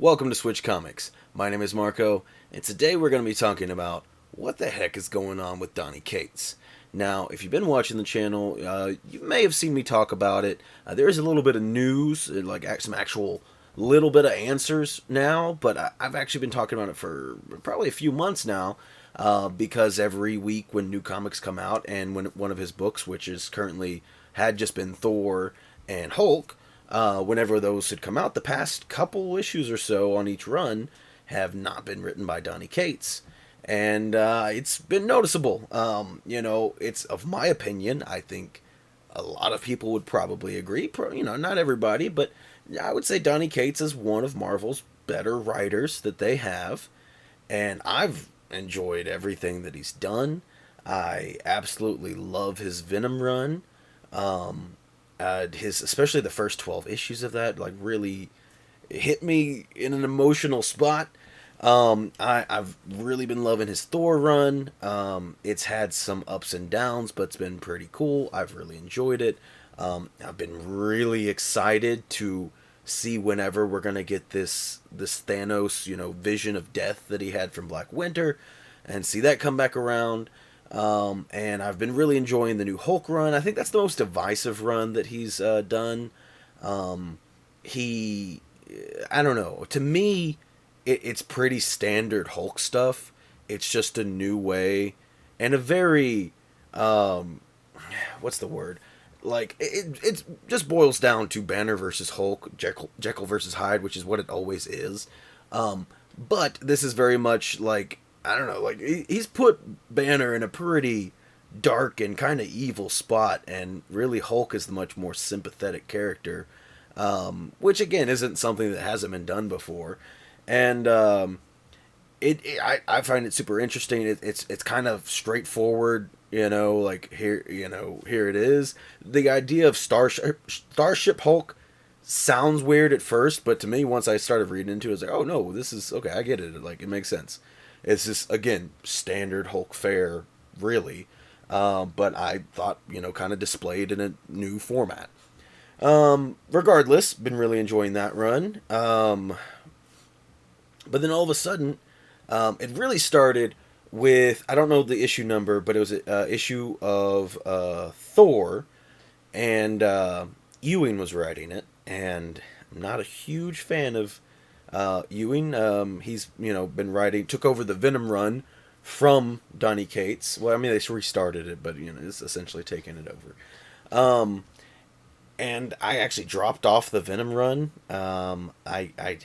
Welcome to Switch Comics. My name is Marco, and today we're going to be talking about what the heck is going on with Donny Cates. Now, if you've been watching the channel, you may have seen me talk about it. There is a little bit of news, some actual little bit of answers now, but I've actually been talking about it for probably a few months now, because every week when new comics come out, and when one of his books, which is currently had just been Thor and Hulk, whenever those had come out, the past couple issues or so on each run have not been written by Donny Cates. And it's been noticeable. It's, of my opinion, I think a lot of people would probably agree. Not everybody, but I would say Donny Cates is one of Marvel's better writers that they have. And I've enjoyed everything that he's done. I absolutely love his Venom run. His especially the first 12 issues of that really hit me in an emotional spot. I've really been loving his Thor run. It's had some ups and downs, but it's been pretty cool. I've really enjoyed it. I've been really excited to see whenever we're gonna get this Thanos, vision of death that he had from Black Winter, and see that come back around. And I've been really enjoying the new Hulk run. I think that's the most divisive run that he's done. I don't know. To me, it's pretty standard Hulk stuff. It's just a new way and a very, what's the word? It just boils down to Banner versus Hulk, Jekyll versus Hyde, which is what it always is. But this is very much I don't know, he's put Banner in a pretty dark and kind of evil spot, and really Hulk is the much more sympathetic character, which again isn't something that hasn't been done before, and I find it super interesting. It's kind of straightforward, here it is. The idea of Starship Hulk sounds weird at first, but to me, once I started reading into it, I was like, oh no, this is okay. I get it. It makes sense. It's just, again, standard Hulk fare, really. But I thought, kind of displayed in a new format. Regardless, been really enjoying that run. But then all of a sudden, it really started with, I don't know the issue number, but it was an issue of Thor, and Ewing was writing it, and I'm not a huge fan of Ewing. He's been writing, took over the Venom run from Donny Cates. Well, I mean, they restarted it, but it's essentially taking it over. And I actually dropped off the Venom run. I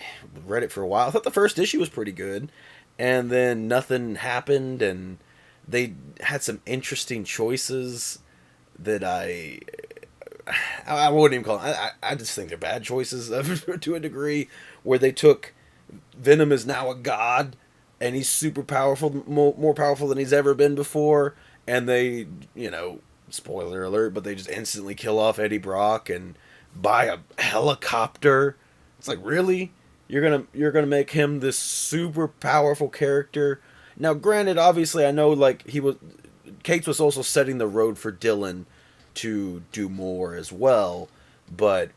read it for a while. I thought the first issue was pretty good, and then nothing happened, and they had some interesting choices that I wouldn't even call them. I just think they're bad choices to a degree, where they took Venom is now a god, and he's super powerful, more powerful than he's ever been before, and they, spoiler alert, but they just instantly kill off Eddie Brock and buy a helicopter. It's like, really? You're gonna make him this super powerful character? Now, granted, obviously, I know Cates was also setting the road for Dylan to do more as well, but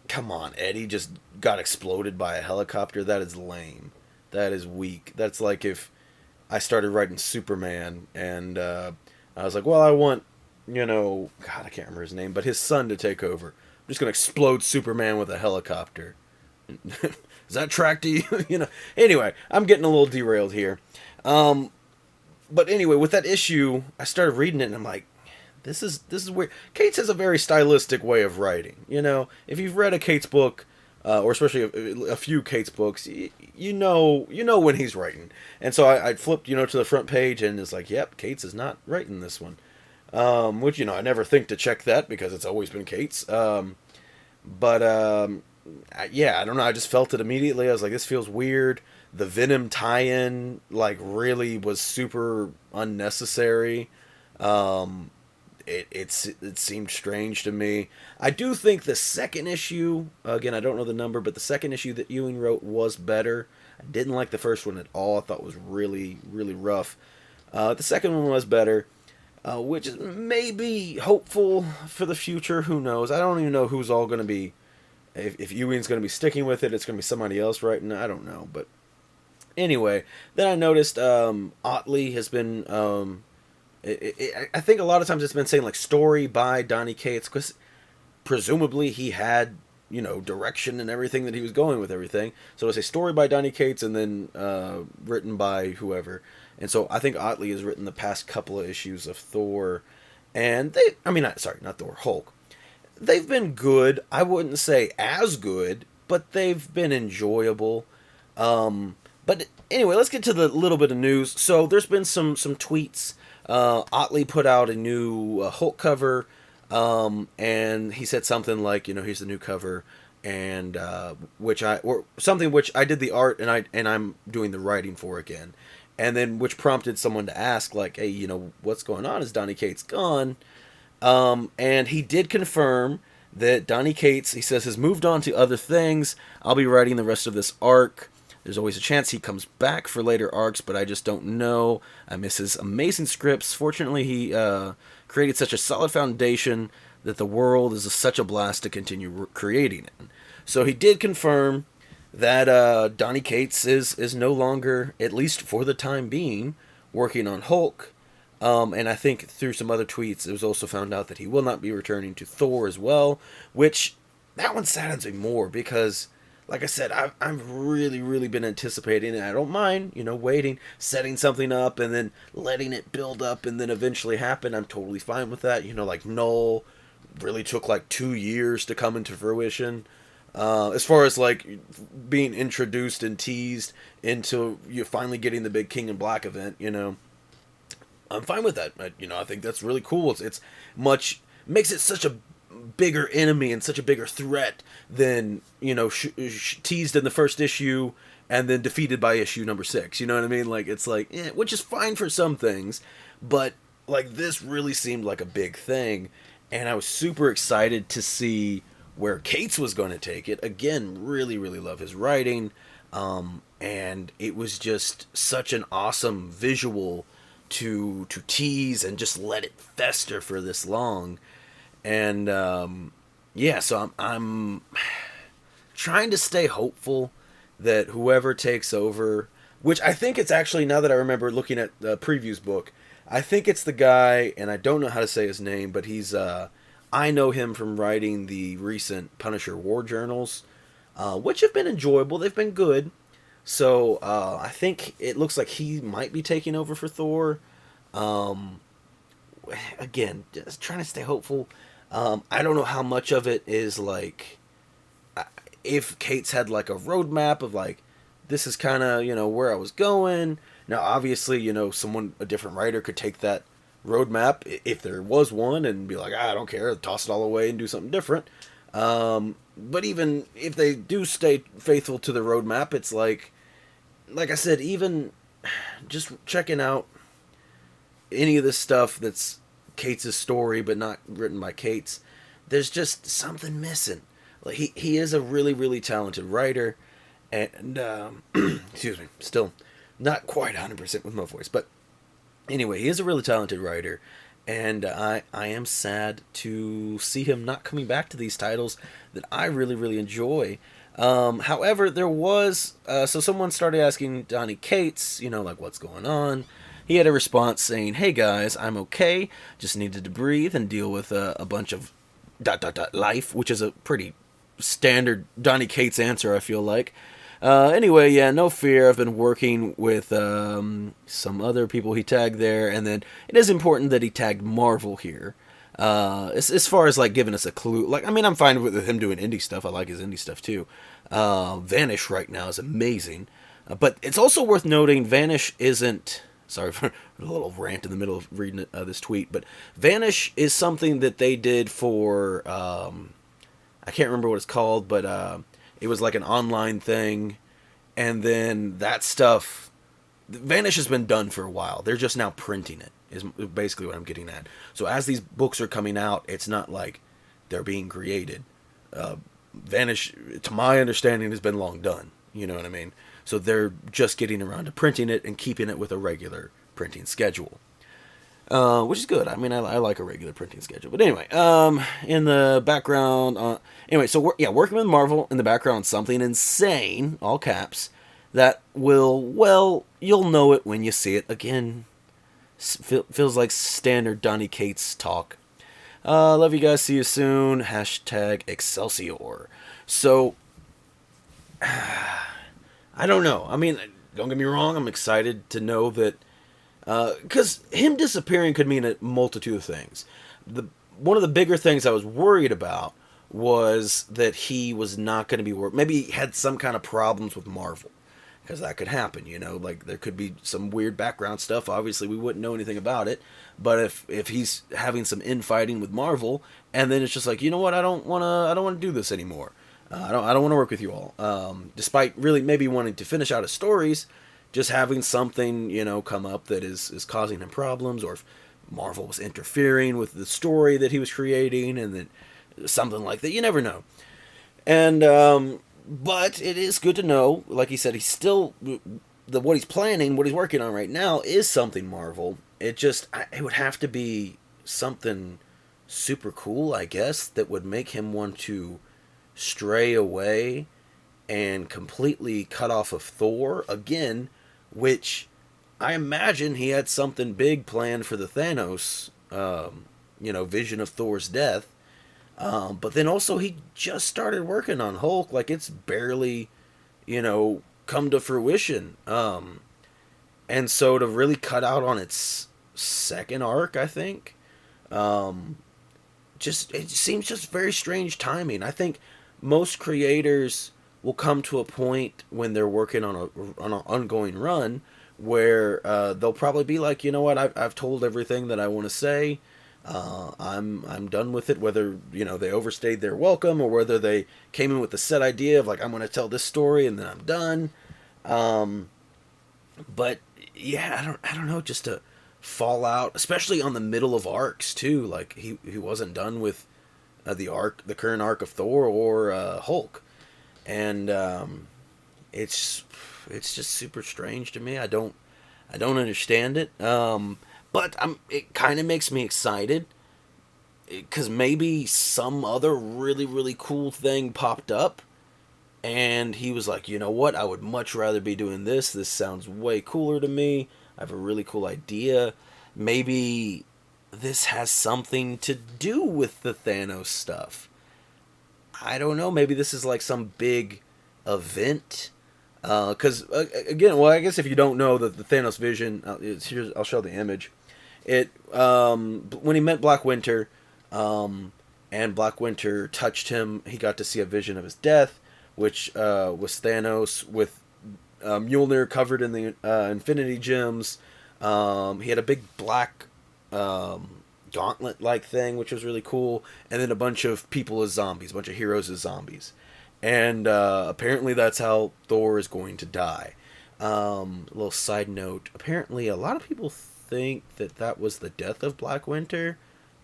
come on, Eddie just got exploded by a helicopter. That is lame. That is weak. That's like if I started writing Superman and I was like, well, I want, God, I can't remember his name, but his son to take over. I'm just going to explode Superman with a helicopter. Does that track to you? Anyway, I'm getting a little derailed here. But anyway, with that issue, I started reading it and I'm like, this is weird. Cates has a very stylistic way of writing. If you've read a Cates book, or especially a few Cates books, you know when he's writing. And so I flipped, to the front page, and it's like, yep, Cates is not writing this one. Which, I never think to check that because it's always been Cates. Yeah, I don't know. I just felt it immediately. I was like, this feels weird. The Venom tie-in, really was super unnecessary. It seemed strange to me. I do think the second issue, again, I don't know the number, but the second issue that Ewing wrote was better. I didn't like the first one at all. I thought it was really, really rough. The second one was better, which is maybe hopeful for the future. Who knows? I don't even know who's all going to be If Ewing's going to be sticking with it, it's going to be somebody else writing. I don't know, but anyway, then I noticed Otley has been. I think a lot of times it's been saying like story by Donny Cates because presumably he had direction and everything that he was going with everything. So it's a story by Donny Cates and then written by whoever. And so I think Otley has written the past couple of issues of Thor, and not Thor, Hulk. They've been good. I wouldn't say as good, but they've been enjoyable. But anyway, let's get to the little bit of news. So there's been some tweets. Otley put out a new Hulk cover, and he said something like, here's the new cover, and which I did the art and I'm doing the writing for again, and then which prompted someone to ask like, hey, what's going on? Is Donny Cates gone? And he did confirm that Donny Cates, he says, has moved on to other things. I'll be writing the rest of this arc. There's always a chance he comes back for later arcs, but I just don't know. I miss his amazing scripts. Fortunately, he created such a solid foundation that the world is such a blast to continue creating it. So he did confirm that Donny Cates is no longer, at least for the time being, working on Hulk. And I think through some other tweets, it was also found out that he will not be returning to Thor as well, which that one saddens me more because, like I said, I've really, really been anticipating, and I don't mind, waiting, setting something up, and then letting it build up, and then eventually happen. I'm totally fine with that. Like Null really took like 2 years to come into fruition. As far as like being introduced and teased into you finally getting the big King in Black event, I'm fine with that. I think that's really cool. It's much makes it such a bigger enemy and such a bigger threat than teased in the first issue and then defeated by issue number 6. You know what I mean? Like it's like, which is fine for some things, but like this really seemed like a big thing, and I was super excited to see where Cates was going to take it. Again, really, really love his writing, and it was just such an awesome visual to tease and just let it fester for this long. And so I'm trying to stay hopeful that whoever takes over, which I think it's actually, now that I remember looking at the previews book, I think it's the guy, and I don't know how to say his name, but he's I know him from writing the recent Punisher War Journals, which have been enjoyable. They've been good. So I think it looks like he might be taking over for Thor. Again, just trying to stay hopeful. I don't know how much of it is like, if Cates had like a roadmap of like, this is kind of, where I was going. Now, obviously, a different writer could take that roadmap, if there was one, and be like, I don't care, toss it all away and do something different. But even if they do stay faithful to the roadmap, it's like I said, even just checking out any of this stuff that's Cates' story but not written by Cates, there's just something missing. Like he is a really, really talented writer, and excuse me, still not quite 100% with my voice, but anyway, he is a really talented writer, and I am sad to see him not coming back to these titles that I really, really enjoy. However, there was so someone started asking Donny Cates, like, what's going on. He had a response saying, "Hey guys, I'm okay. Just needed to breathe and deal with a bunch of ... life," which is a pretty standard Donny Cates answer, I feel like. Anyway, yeah, no fear. I've been working with some other people he tagged there, and then it is important that he tagged Marvel here. As far as like giving us a clue, like, I mean, I'm fine with him doing indie stuff. I like his indie stuff too. Vanish right now is amazing, but it's also worth noting Vanish isn't. Sorry for a little rant in the middle of reading this tweet, but Vanish is something that they did for I can't remember what it's called, but it was like an online thing, and then that stuff, Vanish has been done for a while. They're just now printing it, is basically what I'm getting at. So as these books are coming out, it's not like they're being created. Vanish, to my understanding, has been long done. You know what I mean? So they're just getting around to printing it and keeping it with a regular printing schedule. which is good. I mean, I like a regular printing schedule. But anyway, in the background, anyway, so yeah, working with Marvel in the background, something insane, all caps, that will, well, you'll know it when you see it again. Feels like standard Donny Cates talk. Love you guys. See you soon. Hashtag Excelsior. So, I don't know. I mean, don't get me wrong. I'm excited to know that because him disappearing could mean a multitude of things. The One of the bigger things I was worried about was that he was not going to be maybe he had some kind of problems with Marvel, because that could happen. Like there could be some weird background stuff. Obviously, we wouldn't know anything about it. But if he's having some infighting with Marvel, and then it's just like, you know what, I don't want to do this anymore. I don't want to work with you all. Despite really maybe wanting to finish out his stories, just having something come up that is causing him problems, or if Marvel was interfering with the story that he was creating, and that something like that. You never know. And but it is good to know, like he said, he's still what he's planning, what he's working on right now is something Marvel. It would have to be something super cool, I guess, that would make him want to stray away and completely cut off of Thor again, which I imagine he had something big planned for the Thanos, vision of Thor's death. But then also he just started working on Hulk, like it's barely, come to fruition. And so to really cut out on its second arc, I think, just it seems just very strange timing. I think most creators will come to a point when they're working on an ongoing run where they'll probably be like, you know what, I've told everything that I want to say. I'm done with it. Whether they overstayed their welcome, or whether they came in with the set idea of like, I'm going to tell this story and then I'm done. But yeah, I don't know, just to fall out, especially on the middle of arcs too. Like he wasn't done with the current arc of Thor or Hulk, and it's just super strange to me. I don't understand it. But it kind of makes me excited because maybe some other really, really cool thing popped up, and he was like, you know what, I would much rather be doing this. This sounds way cooler to me. I have a really cool idea. Maybe this has something to do with the Thanos stuff. I don't know. Maybe this is like some big event. Because again, well, I guess if you don't know the Thanos vision, I'll show the image. It when he met Black Winter, and Black Winter touched him, he got to see a vision of his death, which was Thanos with Mjolnir covered in the Infinity Gems. He had a big black gauntlet-like thing, which was really cool, and then a bunch of people as zombies, a bunch of heroes as zombies. And apparently that's how Thor is going to die. A little side note, apparently a lot of people think that was the death of Black Winter.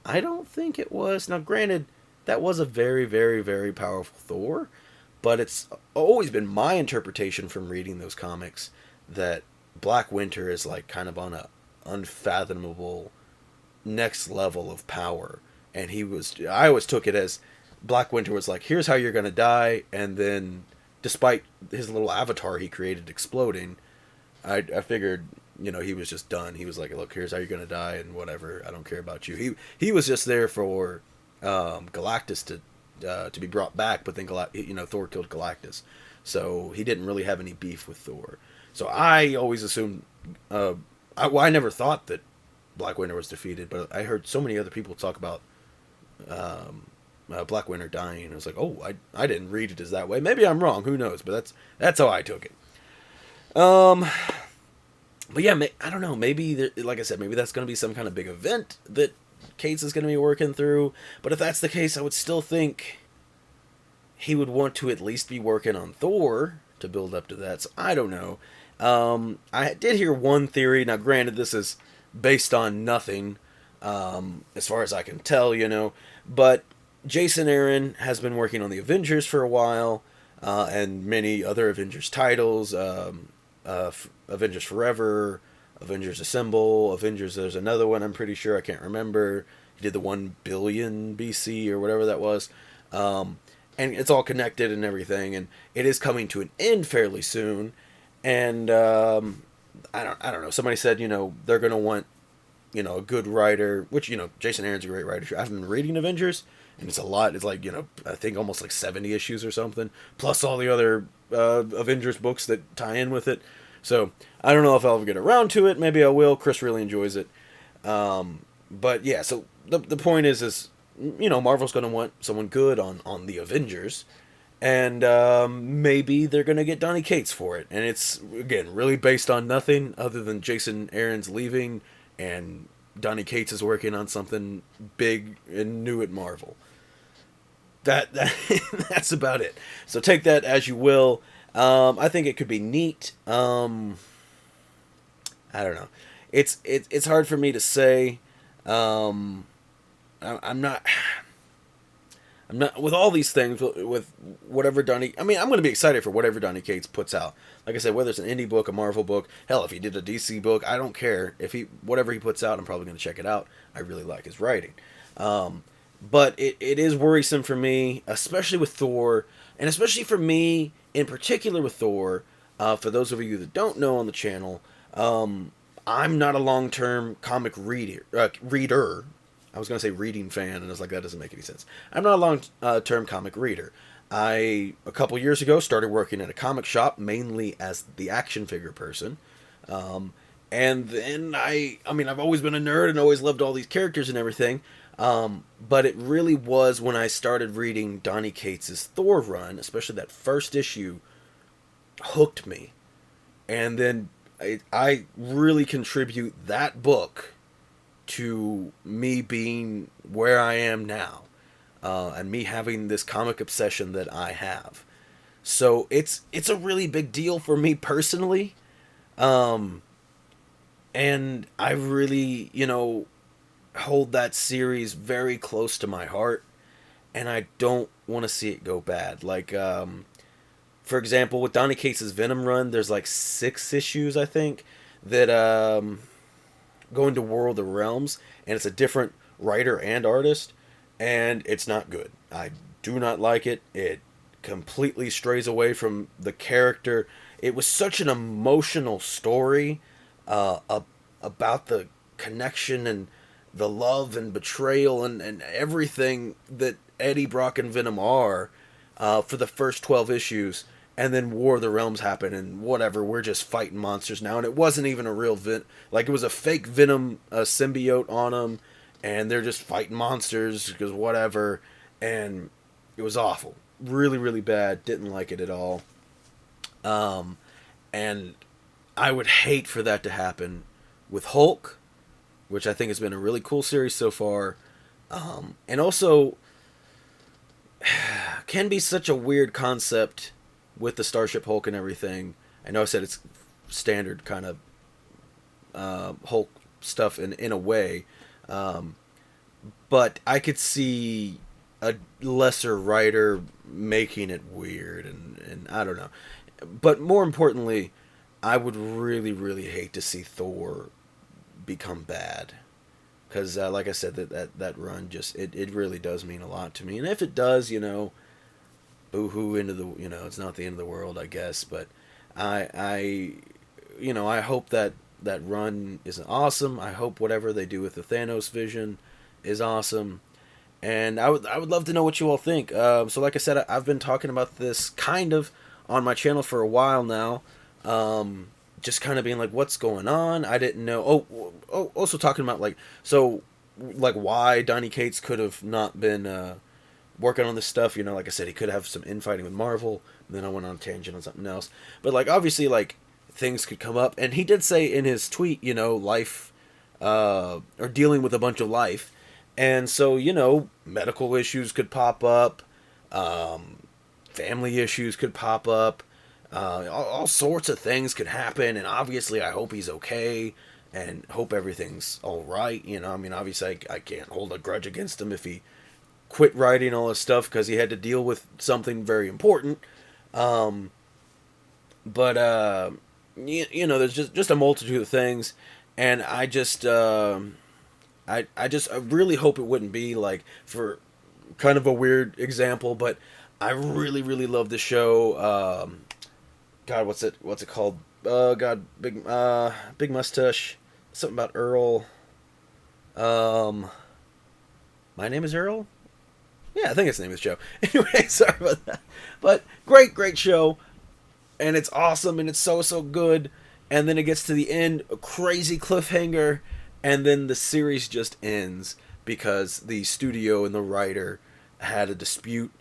I don't think it was. Now, granted, that was a very, very, very powerful Thor, but it's always been my interpretation from reading those comics that Black Winter is like kind of on a unfathomable next level of power. And I always took it as Black Winter was like, here's how you're going to die. And then, despite his little avatar he created exploding, I figured, he was just done. He was like, look, here's how you're going to die and whatever. I don't care about you. He was just there for Galactus to be brought back, but then Thor killed Galactus. So he didn't really have any beef with Thor. So I always assumed, I never thought that Black Winter was defeated, but I heard so many other people talk about Black Winter dying. I was like, oh, I didn't read it as that way. Maybe I'm wrong. Who knows? But that's how I took it. But yeah, I don't know. Maybe, like I said, maybe that's going to be some kind of big event that Cates is going to be working through. But if that's the case, I would still think he would want to at least be working on Thor to build up to that. So I don't know. I did hear one theory. Now, granted, this is based on nothing, as far as I can tell, But Jason Aaron has been working on the Avengers for a while, and many other Avengers titles, Avengers Forever, Avengers Assemble, Avengers. There's another one I'm pretty sure I can't remember. He did the 1 billion BC or whatever that was, and it's all connected and everything. And it is coming to an end fairly soon. And I don't know. Somebody said they're gonna want a good writer, which Jason Aaron's a great writer. I've been reading Avengers, and it's a lot. It's like I think almost like 70 issues or something, plus all the other Avengers books that tie in with it. So I don't know if I'll ever get around to it. Maybe I will. Chris really enjoys it. But yeah, so the point is Marvel's going to want someone good on the Avengers, and maybe they're going to get Donny Cates for it. And it's again really based on nothing other than Jason Aaron's leaving, and Donny Cates is working on something big and new at Marvel. That that's about it. So take that as you will. I think it could be neat. I don't know. It's hard for me to say. I'm not with all these things with whatever Donny. I mean, I'm going to be excited for whatever Donny Cates puts out. Like I said, whether it's an indie book, a Marvel book, hell, if he did a DC book, I don't care. If whatever he puts out, I'm probably going to check it out. I really like his writing. But it is worrisome for me, especially with Thor, and especially for me in particular with Thor. For those of you that don't know on the channel, I'm not a long-term comic reader. I was going to say reading fan, and I was like, that doesn't make any sense. I'm not a long-term comic reader. A couple years ago, started working at a comic shop, mainly as the action figure person. And then I've always been a nerd and always loved all these characters and everything. But it really was when I started reading Donny Cates' Thor run, especially that first issue, hooked me. And then I really contribute that book to me being where I am now, and me having this comic obsession that I have. So it's a really big deal for me personally, and I really hold that series very close to my heart, and I don't want to see it go bad. Like for example, with Donny Cates' Venom run, there's like 6 issues I think that go into World of Realms, and it's a different writer and artist, and it's not good. I do not like it. It completely strays away from the character. It was such an emotional story about the connection and the love and betrayal and everything that Eddie, Brock, and Venom are for the first 12 issues. And then War of the Realms happened, and whatever, we're just fighting monsters now. And it wasn't even a real like it was a fake Venom symbiote on them, and they're just fighting monsters because whatever. And it was awful, really, really bad. Didn't like it at all. And I would hate for that to happen with Hulk, which I think has been a really cool series so far, and also can be such a weird concept with the Starship Hulk and everything. I know I said it's standard kind of Hulk stuff in a way, but I could see a lesser writer making it weird, and I don't know. But more importantly, I would really, really hate to see Thor become bad, because like I said, that run just it really does mean a lot to me. And if it does, boo-hoo into the, it's not the end of the world, I guess. But I hope that run is awesome. I hope whatever they do with the Thanos vision is awesome. And I would love to know what you all think. So like I said, I've been talking about this kind of on my channel for a while now. Just kind of being like, what's going on? I didn't know. Also talking about why Donny Cates could have not been working on this stuff. Like I said, he could have some infighting with Marvel. And then I went on a tangent on something else. But obviously, things could come up. And he did say in his tweet, life, or dealing with a bunch of life. And so, medical issues could pop up. Family issues could pop up. All sorts of things could happen. And obviously, I hope he's okay. And hope everything's all right. Obviously, I can't hold a grudge against him if he quit writing all this stuff because he had to deal with something very important. But there's just a multitude of things. and I really hope it wouldn't be like, for kind of a weird example, but I really really love the show. God, what's it called? God, big mustache. Something about Earl. Um, my name is Earl. Yeah, I think his name is Joe. Anyway, sorry about that. But great show, and it's awesome, and it's so good. And then it gets to the end, a crazy cliffhanger, and then the series just ends because the studio and the writer had a dispute.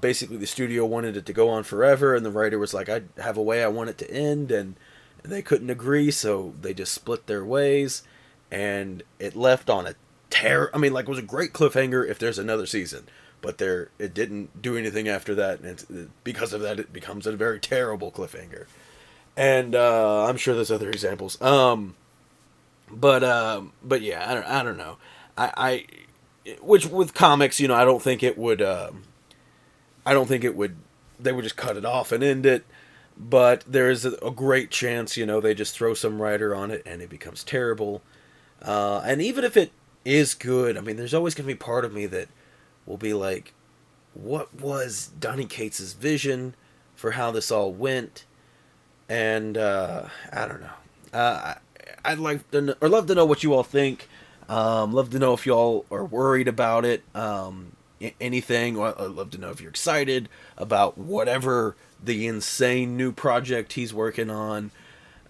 Basically, the studio wanted it to go on forever, and the writer was like, "I have a way I want it to end," and they couldn't agree, so they just split their ways, and it left on a I mean, like, it was a great cliffhanger if there's another season, but it didn't do anything after that, and because of that, it becomes a very terrible cliffhanger. And I'm sure there's other examples. But yeah, I don't know. Which with comics, I don't think it would. I don't think it would. They would just cut it off and end it. But there is a great chance, they just throw some writer on it and it becomes terrible. And even if it is good, I mean, there's always going to be part of me that will be like, what was Donny Cates' vision for how this all went? And I don't know. I'd like to or love to know what you all think. Love to know if y'all are worried about it. Anything. I'd love to know if you're excited about whatever the insane new project he's working on.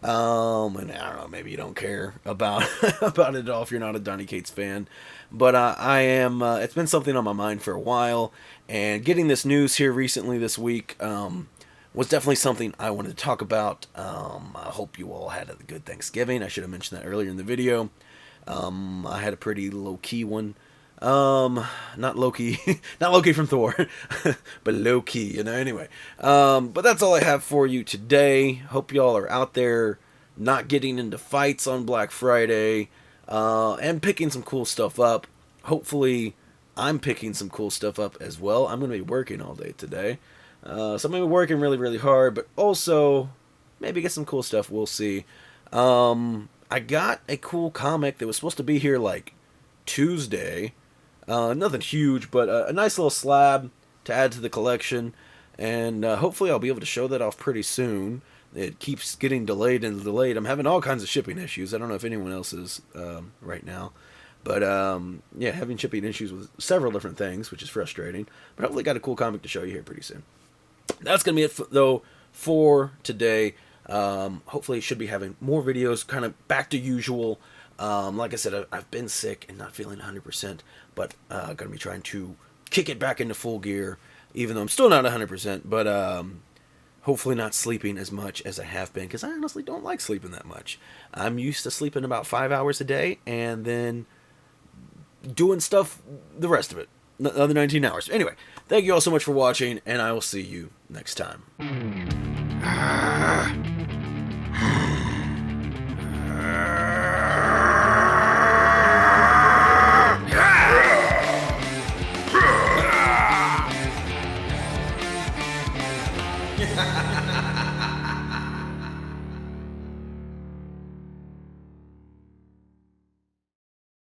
And I don't know, maybe you don't care about about it at all if you're not a Donny Cates fan. But I am. It's been something on my mind for a while, and getting this news here recently this week was definitely something I wanted to talk about. I hope you all had a good Thanksgiving. I should have mentioned that earlier in the video. I had a pretty low key one. Not Loki, not Loki from Thor, but low key, anyway. But that's all I have for you today. Hope y'all are out there not getting into fights on Black Friday, and picking some cool stuff up. Hopefully, I'm picking some cool stuff up as well. I'm going to be working all day today. So I'm going to be working really, really hard, but also maybe get some cool stuff. We'll see. I got a cool comic that was supposed to be here like Tuesday. Nothing huge, but a nice little slab to add to the collection. And hopefully I'll be able to show that off pretty soon. It keeps getting delayed and delayed. I'm having all kinds of shipping issues. I don't know if anyone else is right now. But yeah, having shipping issues with several different things, which is frustrating. But hopefully got a cool comic to show you here pretty soon. That's going to be it, though, for today. Hopefully should be having more videos, kind of back to usual. Like I said, I've been sick and not feeling 100%, but going to be trying to kick it back into full gear, even though I'm still not 100%, but hopefully not sleeping as much as I have been, because I honestly don't like sleeping that much. I'm used to sleeping about 5 hours a day, and then doing stuff the rest of it, the other 19 hours. Anyway, thank you all so much for watching, and I will see you next time. Ha ha ha ha!